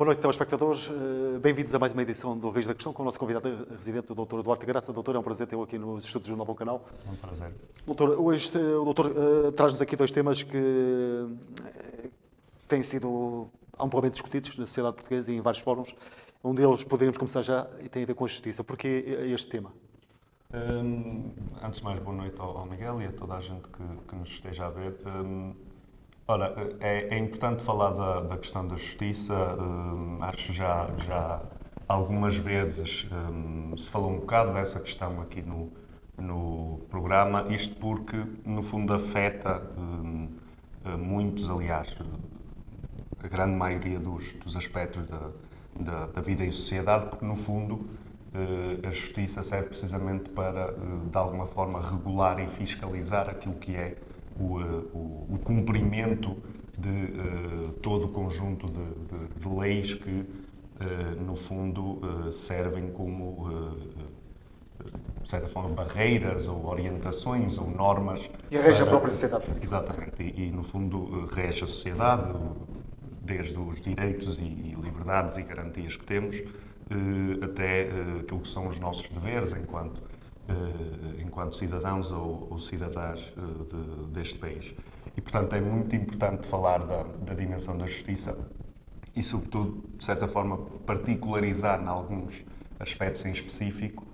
Boa noite, telespectadores. Bem-vindos a mais uma edição do Reis da Questão com o nosso convidado residente, o Dr. Duarte Graça. Doutor, é um prazer tê-lo aqui nos estúdios do Novo Canal. É um prazer. Doutor, hoje o doutor traz-nos aqui dois temas que têm sido amplamente discutidos na sociedade portuguesa e em vários fóruns. Um deles poderíamos começar já e tem a ver com a justiça. Porquê este tema? Antes de mais, boa noite ao Miguel e a toda a gente que nos esteja a ver. Ora, é importante falar da questão da justiça. Acho que já algumas vezes se falou um bocado dessa questão aqui no programa, isto porque, no fundo, afeta muitos, aliás, a grande maioria dos aspectos da vida em sociedade, porque, no fundo, a justiça serve precisamente para, de alguma forma, regular e fiscalizar aquilo que é o cumprimento de todo o conjunto de leis que, no fundo, servem como, de certa forma, barreiras ou orientações ou normas. E rege a própria sociedade. Exatamente. E, no fundo, rege a sociedade, desde os direitos e liberdades e garantias que temos, até aquilo que são os nossos deveres enquanto cidadãos ou cidadãs deste país. E, portanto, é muito importante falar da dimensão da justiça e, sobretudo, de certa forma, particularizar em alguns aspectos em específico,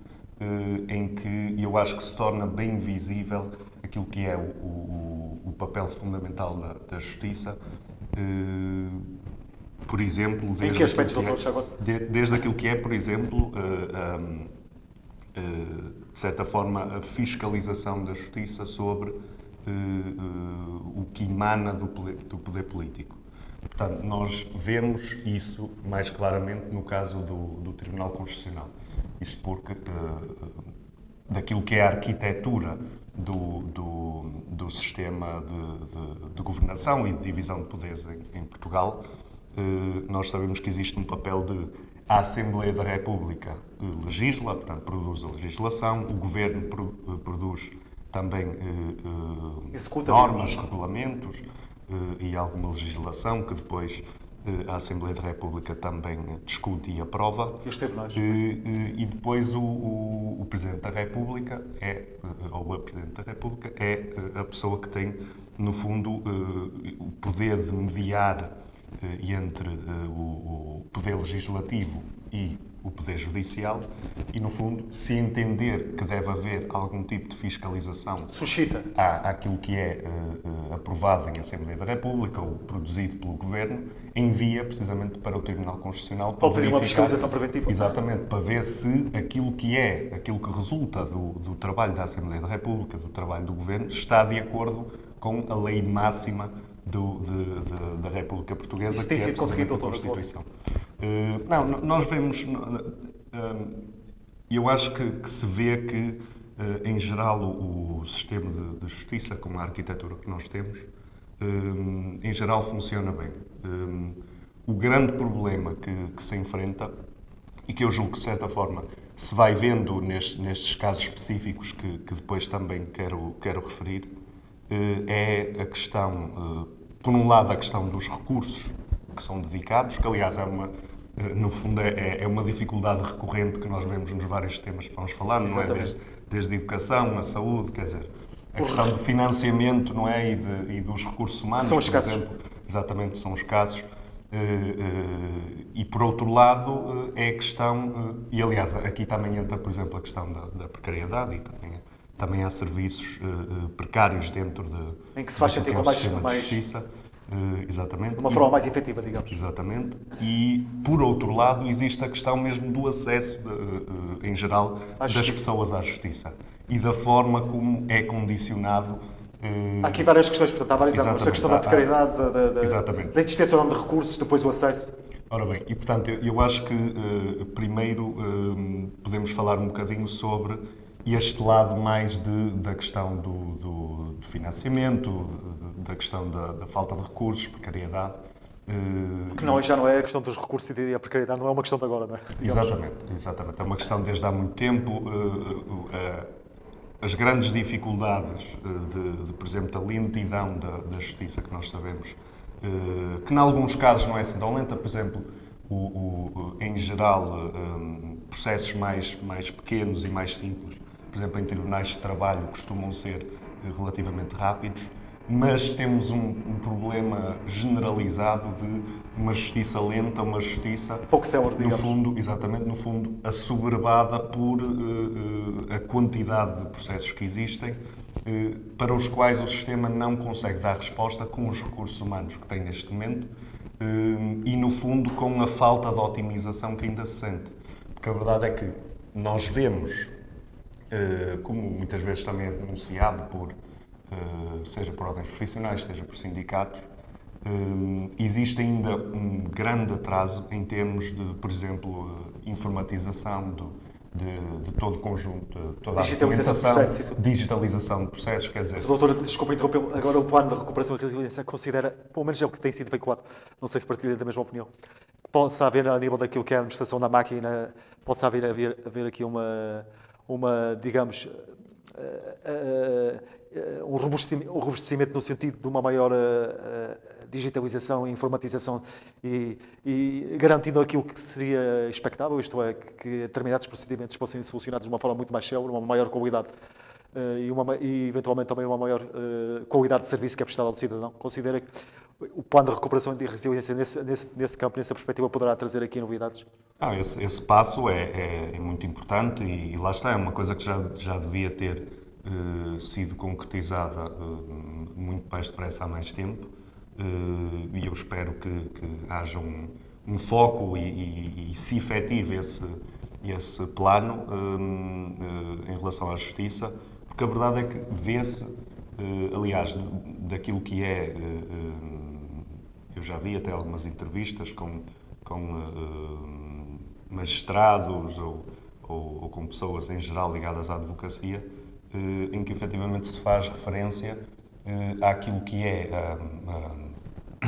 em que eu acho que se torna bem visível aquilo que é o papel fundamental da justiça. Por exemplo, em que aspectos, doutor, agora? Desde aquilo que é, por exemplo, de certa forma, a fiscalização da justiça sobre o que emana do poder político. Portanto, nós vemos isso mais claramente no caso do Tribunal Constitucional. Isto porque, daquilo que é a arquitetura do sistema de governação e de divisão de poderes em Portugal, nós sabemos que existe um papel a Assembleia da República legisla, portanto, produz a legislação, o Governo produz também normas, regulamentos e alguma legislação que depois a Assembleia da República também discute e aprova. E os tribunais? E depois o Presidente da República ou a Presidente da República é a pessoa que tem, no fundo, o poder de mediar entre o poder legislativo e o poder judicial e, no fundo, se entender que deve haver algum tipo de fiscalização suscita àquilo que é aprovado em Assembleia da República ou produzido pelo Governo, envia precisamente para o Tribunal Constitucional para fazer uma fiscalização preventiva. Exatamente, para ver se aquilo que resulta do trabalho da Assembleia da República, do trabalho do Governo, está de acordo com a lei máxima da República Portuguesa. Isso tem sido conseguido, doutor? Constituição. Não, nós vemos. Eu acho que se vê que, em geral, o sistema de justiça, com a arquitetura que nós temos, em geral funciona bem. O grande problema que se enfrenta, e que eu julgo que, de certa forma, se vai vendo nestes casos específicos que depois também quero referir, é a questão, por um lado, a questão dos recursos que são dedicados, que aliás no fundo é uma dificuldade recorrente que nós vemos nos vários temas que vamos falar, não é? Desde a educação, a saúde, quer dizer, a questão do financiamento, não é? E dos recursos humanos, são os casos. Exemplo, exatamente, são os casos. E por outro lado, é a questão, e aliás, aqui também entra, por exemplo, a questão da precariedade e também há serviços precários dentro em que se faz sentir com mais justiça, exatamente. De uma forma mais efetiva, digamos. Exatamente. E, por outro lado, existe a questão mesmo do acesso, em geral, das pessoas à justiça e da forma como é condicionado. Há aqui várias questões, portanto, há vários ângulos. A questão da precariedade, da existência ou não de recursos, depois o acesso. Ora bem, e portanto, eu acho que primeiro podemos falar um bocadinho sobre este lado mais da questão do financiamento, da questão da falta de recursos, precariedade. Que já não é a questão dos recursos e a precariedade, não é uma questão de agora, não é? Exatamente. É uma questão desde há muito tempo. As grandes dificuldades, por exemplo, da lentidão da justiça que nós sabemos, que em alguns casos não é assim tão lenta, por exemplo, em geral, processos mais pequenos e mais simples, por exemplo, em tribunais de trabalho, costumam ser relativamente rápidos, mas temos um problema generalizado de uma justiça lenta, uma justiça, pouco célere, no digamos. fundo, exatamente, no fundo, assoberbada por a quantidade de processos que existem, para os quais o sistema não consegue dar resposta com os recursos humanos que tem neste momento e, no fundo, com a falta de otimização que ainda se sente. Porque a verdade é que nós vemos, como muitas vezes também é denunciado seja por ordens profissionais, seja por sindicatos, existe ainda um grande atraso em termos de, por exemplo, informatização de todo o conjunto, toda a documentação, digitalização de processos, quer dizer... Se o doutor, desculpa interromper, agora o plano de recuperação e resiliência considera, pelo menos é o que tem sido veiculado, não sei se partilha da mesma opinião, que possa haver a nível daquilo que é a administração da máquina, possa haver aqui digamos, um robustecimento no sentido de uma maior digitalização e informatização e garantindo aquilo que seria expectável, isto é, que determinados procedimentos possam ser solucionados de uma forma muito mais célere, uma maior qualidade e eventualmente também uma maior qualidade de serviço que é prestado ao cidadão. Considera que o plano de recuperação e resiliência nesse campo, nessa perspectiva, poderá trazer aqui novidades? Esse passo é muito importante e lá está, é uma coisa que já devia ter sido concretizada muito mais depressa há mais tempo e eu espero que haja um foco e se efetive esse plano em relação à justiça, porque a verdade é que vê-se, aliás, daquilo que é, eu já vi até algumas entrevistas com magistrados ou com pessoas em geral ligadas à advocacia, em que efetivamente se faz referência àquilo que é,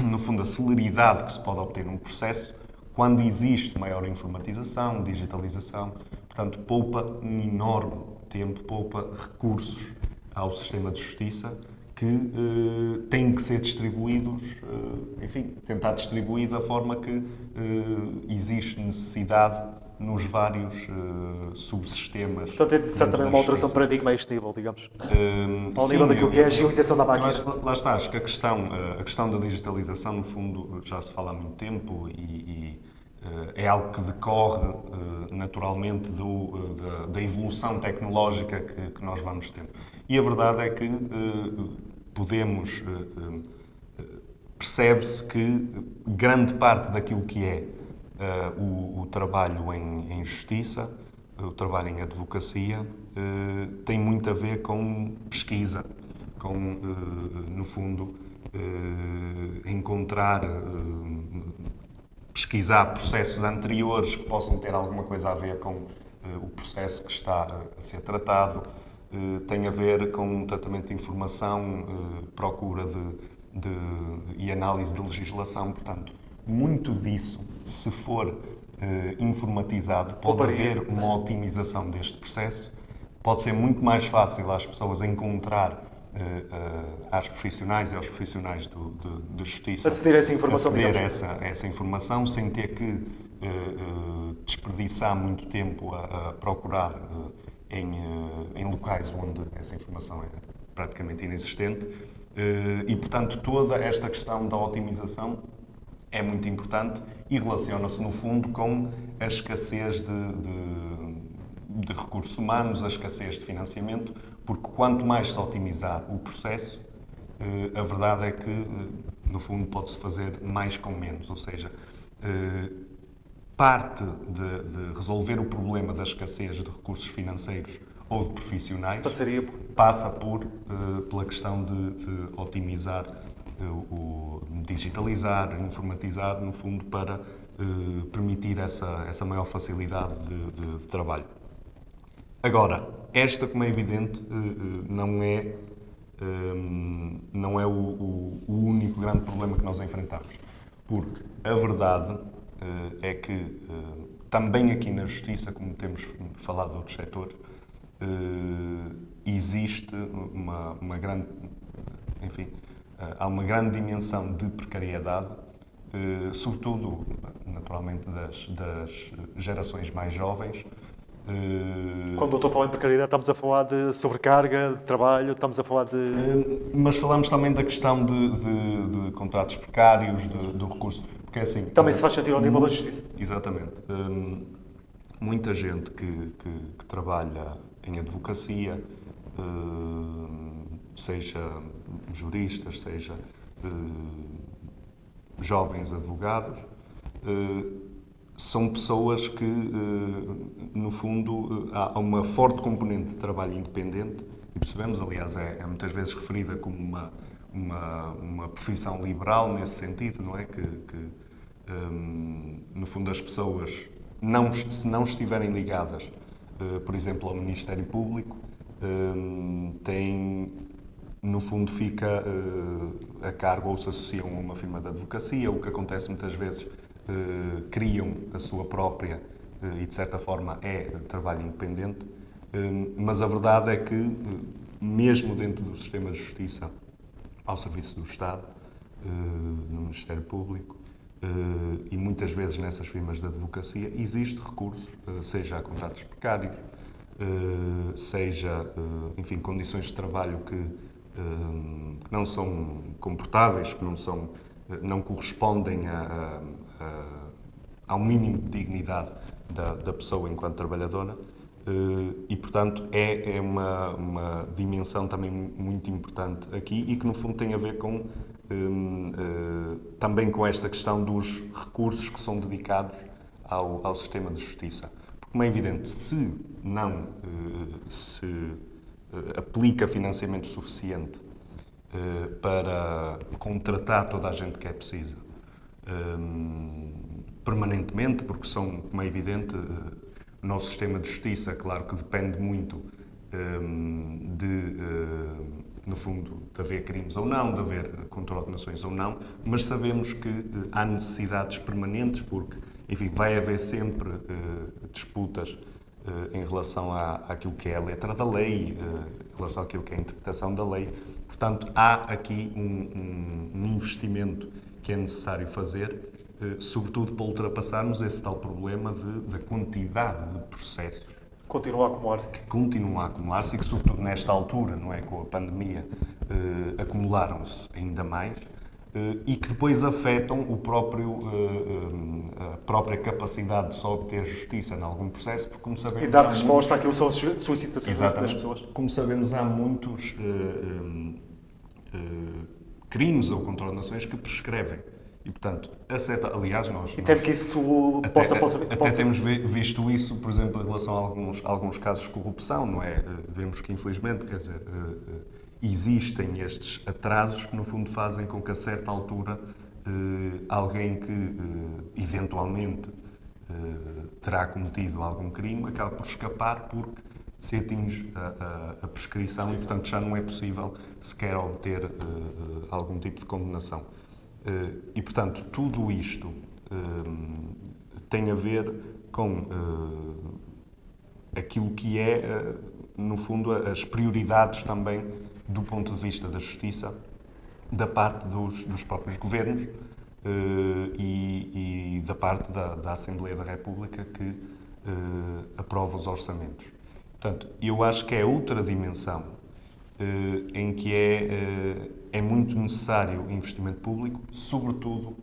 no fundo, a celeridade que se pode obter num processo quando existe maior informatização, digitalização. Portanto, poupa um enorme tempo, poupa recursos ao sistema de justiça que têm que ser distribuídos, enfim, tentar distribuir da forma que existe necessidade nos vários subsistemas. Portanto, é de certa maneira uma alteração de paradigma a este nível, digamos. Ao Sim, nível daquilo que é a agilização da máquina. Lá está, acho que a questão da digitalização, no fundo, já se fala há muito tempo e é algo que decorre naturalmente da evolução tecnológica que nós vamos tendo. E a verdade é que percebe-se que grande parte daquilo que é o trabalho em justiça, o trabalho em advocacia, tem muito a ver com pesquisa, com, no fundo, pesquisar processos anteriores que possam ter alguma coisa a ver com o processo que está a ser tratado, tem a ver com tratamento de informação, procura e análise de legislação. Portanto, muito disso, se for informatizado, pode haver uma otimização deste processo, pode ser muito mais fácil às pessoas encontrar às profissionais e aos profissionais de justiça aceder a essa informação, essa informação sem ter que desperdiçar muito tempo a procurar em locais onde essa informação é praticamente inexistente e, portanto, toda esta questão da otimização é muito importante e relaciona-se, no fundo, com a escassez de recursos humanos, a escassez de financiamento, porque quanto mais se otimizar o processo, a verdade é que, no fundo, pode-se fazer mais com menos. Ou seja, parte de resolver o problema da escassez de recursos financeiros ou de profissionais passa pela questão de otimizar, digitalizar, informatizar, no fundo, para permitir essa maior facilidade de trabalho. Agora, esta, como é evidente, não é o único grande problema que nós enfrentamos. Porque a verdade é que, também aqui na Justiça, como temos falado de outros setores, existe uma grande, enfim, há uma grande dimensão de precariedade sobretudo, naturalmente, das gerações mais jovens. Quando o doutor fala em precariedade, estamos a falar de sobrecarga de trabalho, estamos a falar de... Mas falamos também da questão de contratos precários, do recurso. Porque assim, Também se faz sentir ao nível da justiça. Exatamente. Muita gente que trabalha em advocacia, seja juristas, seja jovens advogados, são pessoas que, no fundo, há uma forte componente de trabalho independente e percebemos, aliás, é muitas vezes referida como uma profissão liberal nesse sentido, não é? Que no fundo, as pessoas, se não estiverem ligadas, por exemplo, ao Ministério Público, têm, no fundo, fica a cargo ou se associam a uma firma de advocacia, o que acontece muitas vezes, criam a sua própria e, de certa forma, é trabalho independente, mas a verdade é que, mesmo dentro do sistema de justiça, ao serviço do Estado, no Ministério Público, e muitas vezes nessas firmas de advocacia, existe recurso, seja a contratos precários, seja, enfim, condições de trabalho que não são confortáveis, que não correspondem ao mínimo de dignidade da pessoa enquanto trabalhadora e, portanto, é uma dimensão também muito importante aqui e que, no fundo, tem a ver também com esta questão dos recursos que são dedicados ao sistema de justiça. Porque, como é evidente, se não se aplica financiamento suficiente para contratar toda a gente que é precisa permanentemente, porque como é evidente, o nosso sistema de justiça, claro que depende muito no fundo, de haver crimes ou não, de haver contraordenações ou não, mas sabemos que há necessidades permanentes, porque, enfim, vai haver sempre disputas em relação àquilo que é a letra da lei, em relação àquilo que é a interpretação da lei. Portanto, há aqui um investimento que é necessário fazer, sobretudo para ultrapassarmos esse tal problema da quantidade de processos. Continua a acumular-se. Que continuam a acumular-se e que, sobretudo nesta altura, não é, com a pandemia, acumularam-se ainda mais e que depois afetam a própria capacidade de só obter justiça em algum processo, porque, como sabemos... E dar resposta àquilo que são as solicitações das pessoas. Como sabemos, há muitos crimes ou contraordenações que prescrevem. E, portanto, aliás, nós... E temo que isso Até temos visto isso, por exemplo, em relação a alguns casos de corrupção, não é? Vemos que, infelizmente, quer dizer, existem estes atrasos que, no fundo, fazem com que, a certa altura, alguém que, eventualmente, terá cometido algum crime, acaba por escapar porque se atinge a prescrição e, portanto, já não é possível sequer obter algum tipo de condenação. E, portanto, tudo isto tem a ver com aquilo que é, no fundo, as prioridades também do ponto de vista da justiça da parte dos próprios governos e da parte da Assembleia da República que aprova os orçamentos. Portanto, eu acho que é outra dimensão em que é muito necessário investimento público, sobretudo,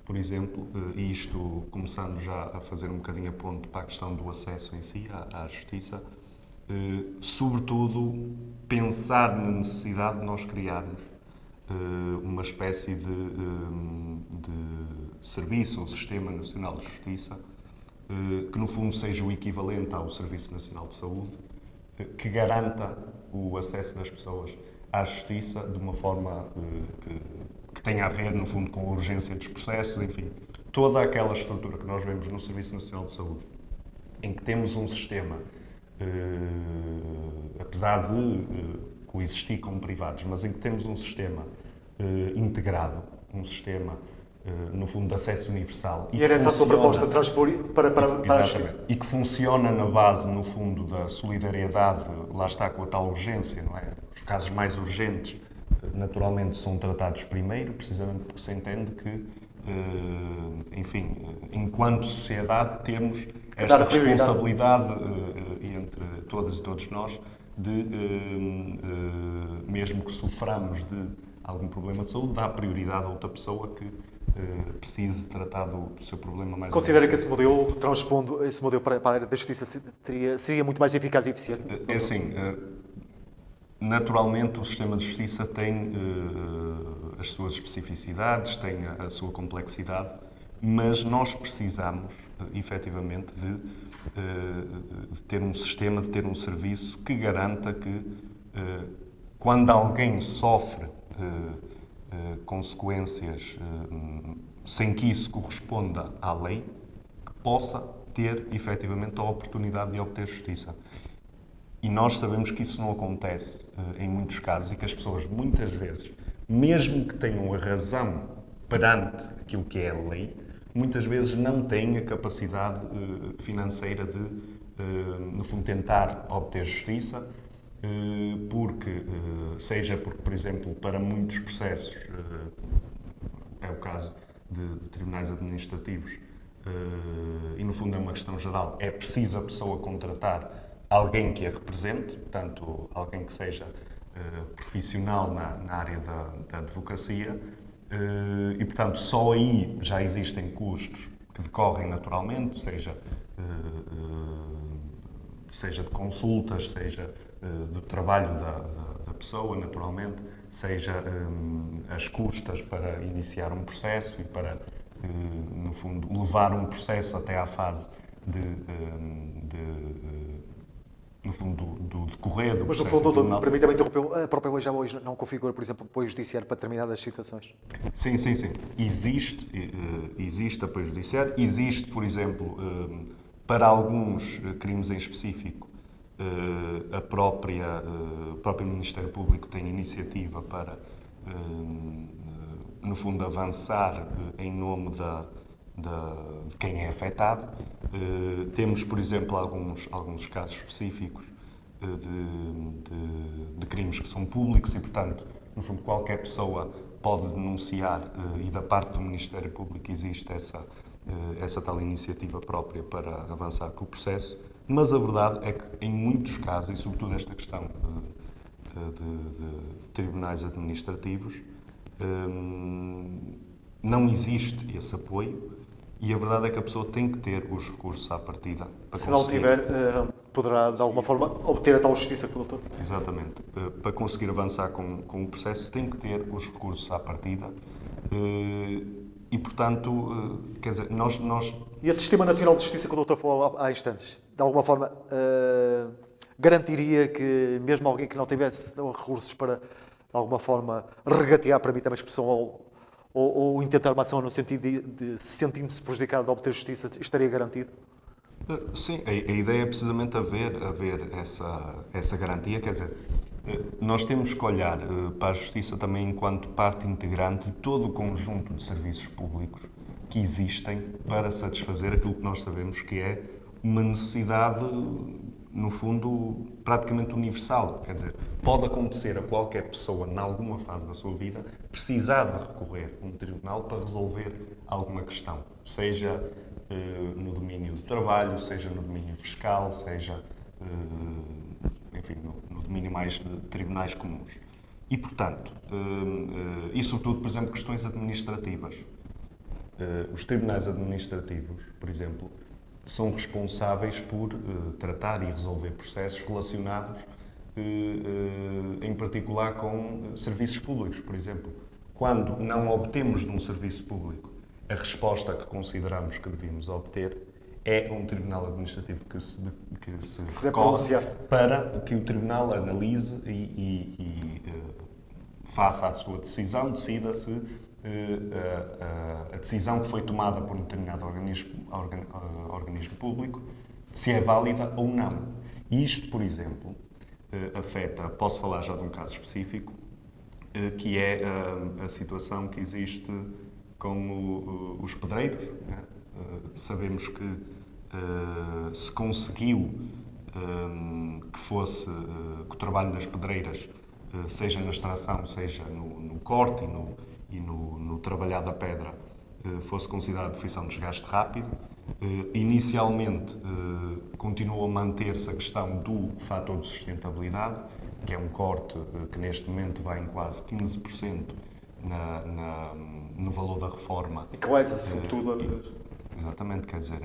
por exemplo, e isto começando já a fazer um bocadinho a ponto para a questão do acesso em si à justiça, sobretudo pensar na necessidade de nós criarmos uma espécie de serviço, ou Sistema Nacional de Justiça, que no fundo seja o equivalente ao Serviço Nacional de Saúde, que garanta o acesso das pessoas à justiça de uma forma que tenha a ver, no fundo, com a urgência dos processos, enfim, toda aquela estrutura que nós vemos no Serviço Nacional de Saúde, em que temos um sistema, apesar de coexistir com privados, mas em que temos um sistema integrado, um sistema, no fundo, de acesso universal. E era essa a sua proposta de transpor para a justiça? E que funciona na base, no fundo, da solidariedade, lá está, com a tal urgência, não é? Os casos mais urgentes, naturalmente, são tratados primeiro, precisamente porque se entende que enfim, enquanto sociedade temos dar esta prioridade. responsabilidade entre todas e todos nós de, mesmo que soframos de algum problema de saúde, dar prioridade a outra pessoa que precise tratar do seu problema mais. Considera que esse modelo, transpondo esse modelo para a área da justiça, seria muito mais eficaz e eficiente? É assim, naturalmente o sistema de justiça tem as suas especificidades, tem a sua complexidade, mas nós precisamos, efetivamente, de ter um sistema, de ter um serviço que garanta que, quando alguém sofre consequências sem que isso corresponda à lei, que possa ter, efetivamente, a oportunidade de obter justiça. E nós sabemos que isso não acontece em muitos casos e que as pessoas, muitas vezes, mesmo que tenham a razão perante aquilo que é a lei, muitas vezes não têm a capacidade financeira de, no fundo, tentar obter justiça, seja porque, por exemplo, para muitos processos, é o caso de tribunais administrativos, e no fundo é uma questão geral, é preciso a pessoa contratar alguém que a represente, portanto, alguém que seja profissional na área da advocacia, e, portanto, só aí já existem custos que decorrem naturalmente, seja de consultas, seja do trabalho da pessoa, naturalmente, seja as custas para iniciar um processo e para, no fundo, levar um processo até à fase no fundo, do decorrer do Mas, no processo fundo, doutor, tribunal. permita-me interromper, a própria lei já hoje não configura, por exemplo, apoio judiciário para determinadas situações? Sim. Existe apoio judiciário. Existe, por exemplo, para alguns crimes em específico, o próprio Ministério Público tem iniciativa para, no fundo, avançar em nome de quem é afetado. Temos, por exemplo, alguns casos específicos de crimes que são públicos e, portanto, no fundo, qualquer pessoa pode denunciar e da parte do Ministério Público existe essa tal iniciativa própria para avançar com o processo, mas a verdade é que em muitos casos, e sobretudo esta questão de tribunais administrativos, não existe esse apoio e a verdade é que a pessoa tem que ter os recursos à partida. Se não tiver, poderá, de alguma forma, obter a tal justiça que o doutor... Exatamente. Para conseguir avançar com o processo, tem que ter os recursos à partida e, portanto, quer dizer, nós... E esse Sistema Nacional de Justiça que o doutor falou há instantes, de alguma forma, garantiria que mesmo alguém que não tivesse recursos para, de alguma forma, regatear, permita-me a expressão, ou intentar uma ação no sentido de sentindo-se prejudicado de obter justiça, estaria garantido? Sim, a ideia é precisamente haver essa garantia, quer dizer, nós temos que olhar para a justiça também enquanto parte integrante de todo o conjunto de serviços públicos que existem para satisfazer aquilo que nós sabemos que é uma necessidade, no fundo, praticamente universal. Quer dizer, pode acontecer a qualquer pessoa, em alguma fase da sua vida, precisar de recorrer a um tribunal para resolver alguma questão, seja no domínio do trabalho, seja no domínio fiscal, seja, enfim, no domínio mais de tribunais comuns. E, portanto, e sobretudo, por exemplo, questões administrativas. Os tribunais administrativos, por exemplo, são responsáveis por tratar e resolver processos relacionados, em particular, com serviços públicos. Por exemplo, quando não obtemos de um serviço público a resposta que consideramos que devíamos obter, é um tribunal administrativo que se recorre para que o tribunal analise e faça a sua decisão, decida se a decisão que foi tomada por um determinado organismo público, se é válida ou não. E isto, por exemplo, afeta, posso falar já de um caso específico, que é a situação que existe com os pedreiros. Sabemos que se conseguiu que o trabalho das pedreiras, seja na extração, seja no corte e no trabalhar da pedra, fosse considerada profissão de desgaste rápido. Inicialmente, continuou a manter-se a questão do fator de sustentabilidade, que é um corte que neste momento vai em quase 15% no valor da reforma. E que lesa, sobretudo, exatamente, quer dizer,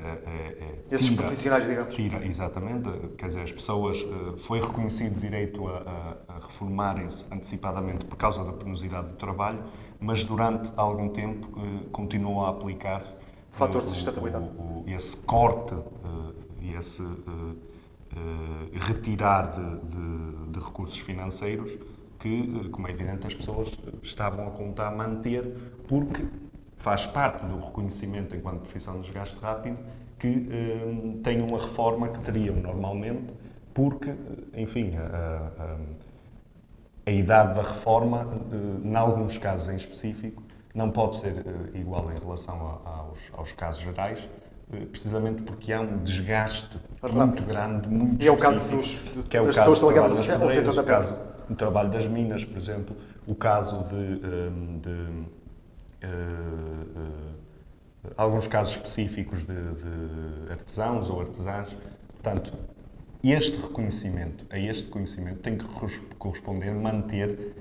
esses profissionais, digamos. Exatamente, quer dizer, as pessoas, foi reconhecido o direito a reformarem-se antecipadamente por causa da penosidade do trabalho, mas durante algum tempo continuou a aplicar-se Fatores de sustentabilidade. Esse corte e esse retirar de recursos financeiros que, como é evidente, as pessoas estavam a contar manter, porque faz parte do reconhecimento enquanto profissão de desgaste rápido que tem uma reforma que teriam normalmente, porque, enfim, a idade da reforma, em alguns casos em específico, não pode ser igual em relação aos casos gerais, precisamente porque há um desgaste muito grande, muito específico. E é o caso que é o das caso pessoas que estão ligadas das ao pedreiras, setor da o caso do trabalho das minas, por exemplo, o caso de alguns casos específicos de artesãos ou artesãs. Portanto, a este reconhecimento tem que corresponder manter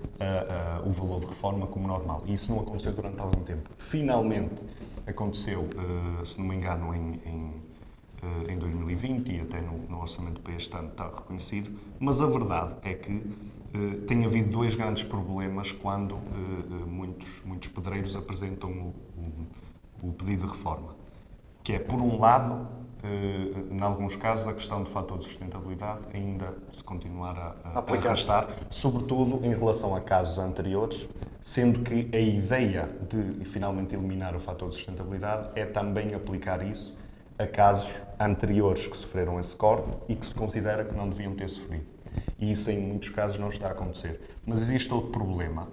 o valor de reforma como normal. E isso não aconteceu durante algum tempo. Finalmente aconteceu, se não me engano, em 2020 e até no orçamento para este ano está reconhecido, mas a verdade é que tem havido dois grandes problemas quando muitos pedreiros apresentam o pedido de reforma, que é, por um lado, em alguns casos, a questão do fator de sustentabilidade ainda se continuar a arrastar, sobretudo em relação a casos anteriores, sendo que a ideia de finalmente eliminar o fator de sustentabilidade é também aplicar isso a casos anteriores que sofreram esse corte e que se considera que não deviam ter sofrido. E isso, em muitos casos, não está a acontecer. Mas existe outro problema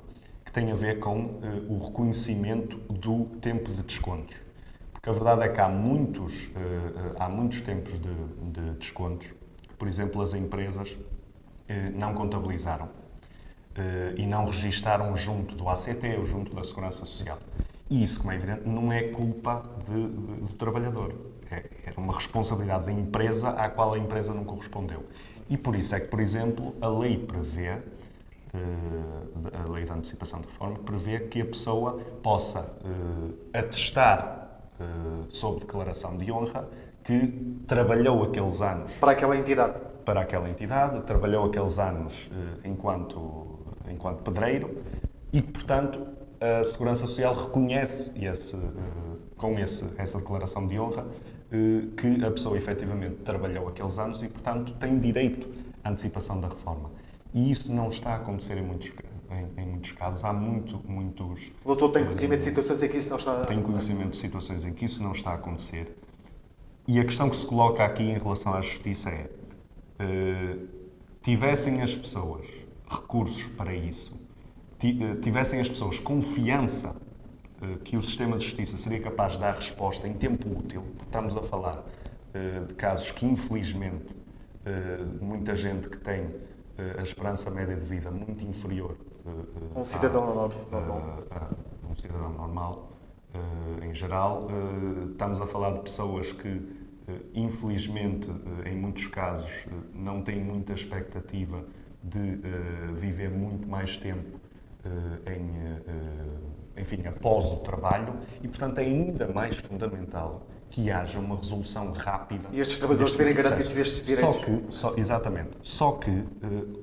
que tem a ver com o reconhecimento do tempo de descontos. Porque a verdade é que há muitos tempos de descontos que, por exemplo, as empresas não contabilizaram e não registaram junto do ACT ou junto da Segurança Social. E isso, como é evidente, não é culpa do trabalhor. Era uma responsabilidade da empresa à qual a empresa não correspondeu. E por isso é que, por exemplo, a lei prevê, a lei da antecipação de reforma, prevê que a pessoa possa atestar sob declaração de honra que trabalhou aqueles anos para aquela entidade, trabalhou aqueles anos enquanto pedreiro e que, portanto, a Segurança Social reconhece com essa declaração de honra que a pessoa efetivamente trabalhou aqueles anos e, portanto, tem direito à antecipação da reforma. E isso não está a acontecer em muitos casos. Há muitos... O doutor tem conhecimento de situações em que isso não está... Tem conhecimento de situações em que isso não está a acontecer. E a questão que se coloca aqui em relação à justiça é tivessem as pessoas recursos para isso, tivessem as pessoas confiança que o sistema de justiça seria capaz de dar resposta em tempo útil, porque estamos a falar de casos que, infelizmente, muita gente que tem a esperança média de vida muito inferior um cidadão normal. Um cidadão normal, em geral. Estamos a falar de pessoas que, infelizmente, em muitos casos, não têm muita expectativa de viver muito mais tempo enfim, após o trabalho e, portanto, é ainda mais fundamental que haja uma resolução rápida. E estes trabalhadores verem garantidos estes direitos. Exatamente. Só que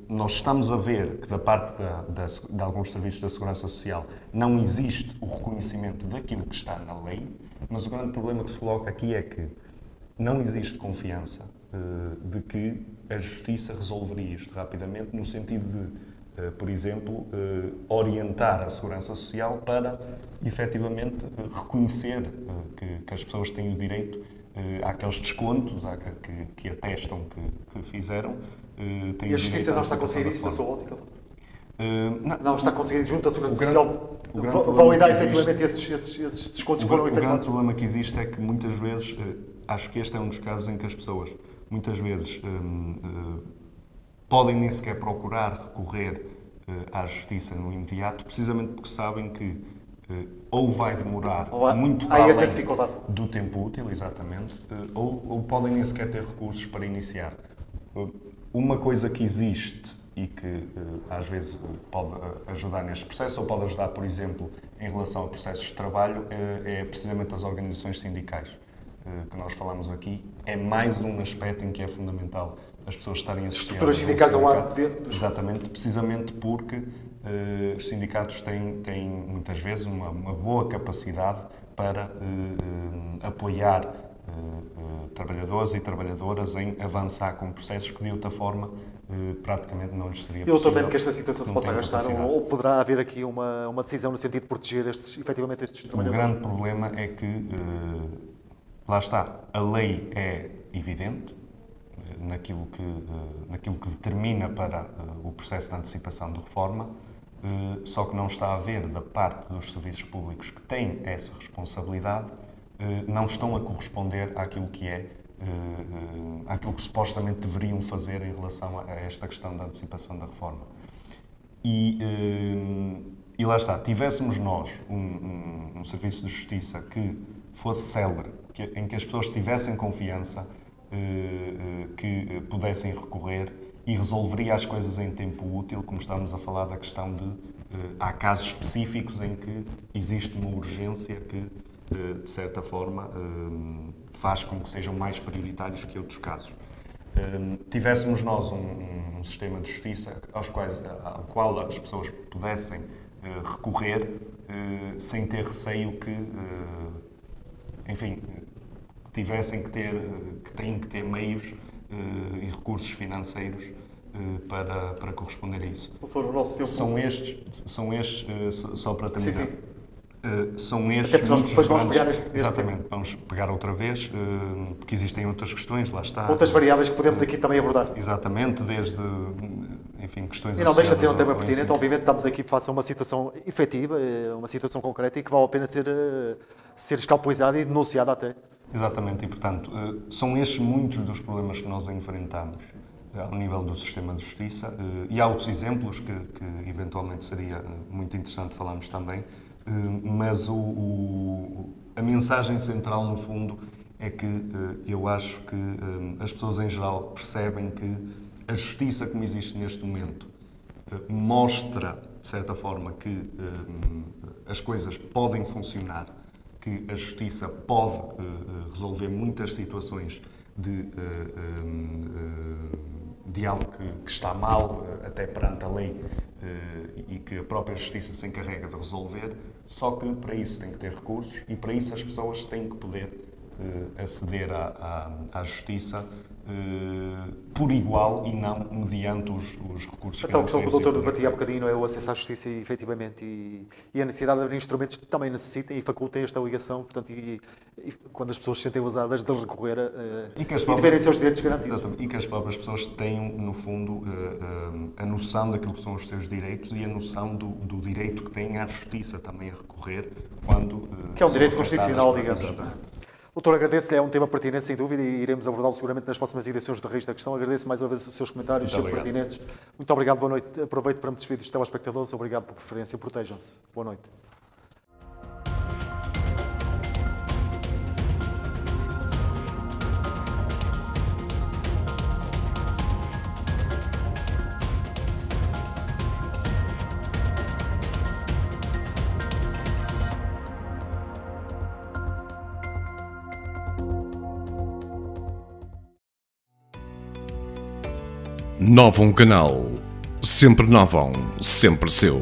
nós estamos a ver que da parte de alguns serviços da Segurança Social não existe o reconhecimento daquilo que está na lei, mas o grande problema que se coloca aqui é que não existe confiança de que a Justiça resolveria isto rapidamente, no sentido de, por exemplo, orientar a Segurança Social para, efetivamente, reconhecer que as pessoas têm o direito àqueles descontos que atestam que fizeram. E a Justiça não está a conseguir isso, na sua ótica? Não está a conseguir, junto da Segurança Social, validar efetivamente esses descontos que foram efetuados? O grande problema que existe é que, muitas vezes, acho que este é um dos casos em que as pessoas, muitas vezes, podem nem sequer procurar recorrer à Justiça no imediato, precisamente porque sabem que ou vai demorar Ou muito há essa além dificuldade. do tempo útil, exatamente, ou podem nem sequer ter recursos para iniciar. Uma coisa que existe e que às vezes pode ajudar neste processo, ou pode ajudar, por exemplo, em relação a processos de trabalho, é precisamente as organizações sindicais que nós falamos aqui. É mais um aspecto em que é fundamental as pessoas estarem associadas. Estruturas sindicais ao lado dos... Exatamente, precisamente porque os sindicatos têm muitas vezes uma boa capacidade para apoiar trabalhadores e trabalhadoras em avançar com processos que de outra forma praticamente não lhes seria possível. Eu temo que esta situação se possa arrastar ou poderá haver aqui uma decisão no sentido de proteger efetivamente estes trabalhadores. O grande problema é que, lá está, a lei é evidente naquilo que determina para o processo de antecipação de reforma, só que não está a haver da parte dos serviços públicos que têm essa responsabilidade, não estão a corresponder àquilo que é, àquilo que supostamente deveriam fazer em relação a esta questão da antecipação da reforma. E lá está, tivéssemos nós um serviço de justiça que fosse célere, em que as pessoas tivessem confiança, que pudessem recorrer e resolveria as coisas em tempo útil, como estamos a falar da questão de há casos específicos em que existe uma urgência que, de certa forma, faz com que sejam mais prioritários que outros casos. Tivéssemos nós um sistema de justiça ao qual as pessoas pudessem recorrer sem ter receio que, enfim, têm que ter meios e recursos financeiros para corresponder a isso. O nosso tempo... São estes, só para terminar. Sim. São estes. Até nós depois vamos pegar exatamente, vamos pegar outra vez, porque existem outras questões, lá está. Outras variáveis que podemos aqui também abordar. Exatamente, desde, enfim, questões. E não deixa de ser um tema pertinente. Obviamente estamos aqui face a uma situação efetiva, uma situação concreta e que vale a pena ser escalpelizada e denunciada até. Exatamente, e portanto, são estes muitos dos problemas que nós enfrentamos ao nível do sistema de justiça, e há outros exemplos que eventualmente seria muito interessante falarmos também, mas a mensagem central, no fundo, é que eu acho que as pessoas em geral percebem que a justiça como existe neste momento mostra, de certa forma, que as coisas podem funcionar, que a justiça pode resolver muitas situações de algo que está mal, até perante a lei, e que a própria justiça se encarrega de resolver, só que para isso tem que ter recursos e para isso as pessoas têm que poder aceder à justiça por igual e não mediante os recursos Então, a questão que o financeiros. doutor debatia há bocadinho não é o acesso à justiça, efetivamente, e a necessidade de haver instrumentos que também necessitem e facultem esta ligação, portanto, e quando as pessoas se sentem usadas de recorrer e de verem os seus direitos garantidos. E que as próprias pessoas tenham, no fundo, a noção daquilo que são os seus direitos e a noção do direito que têm à justiça também a recorrer quando... Que é um direito constitucional, digamos. Exatamente. Doutor, agradeço-lhe, é um tema pertinente, sem dúvida, e iremos abordá-lo seguramente nas próximas edições da Raiz da Questão. Agradeço mais uma vez os seus comentários, sempre pertinentes. Muito obrigado, boa noite. Aproveito para me despedir dos telespectadores. Obrigado por preferência. Protejam-se. Boa noite. Novum Canal. Sempre Novum, sempre seu.